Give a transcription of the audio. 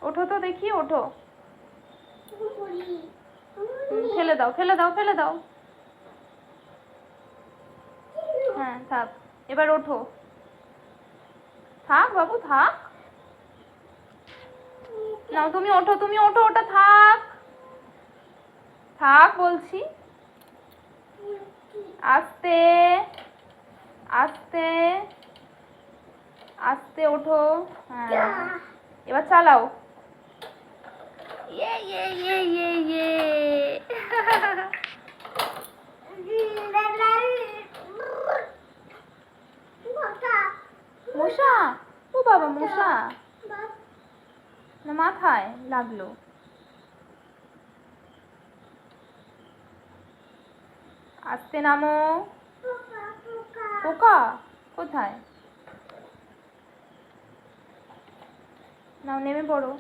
ওঠো তো দেখি, ওঠো। ফেলে দাও, ফেলে দাও, ফেলে দাও। হ্যাঁ থাক, এবার ওঠো। থাক বাবু, থাক। নাও তুমি ওঠো, তুমি ওঠো, ওটা থাক। থাক বলছি। আস্তে আস্তে আস্তে ওঠো। হ্যাঁ, এবার চালাও। ইয়ে ইয়ে ইয়ে ইয়ে ইয়ে। মশা, ও বাবা মশা না, মাথায় লাগলো। আস্তে নামো। পোকা কোথায়? নাও নেমে পড়ো।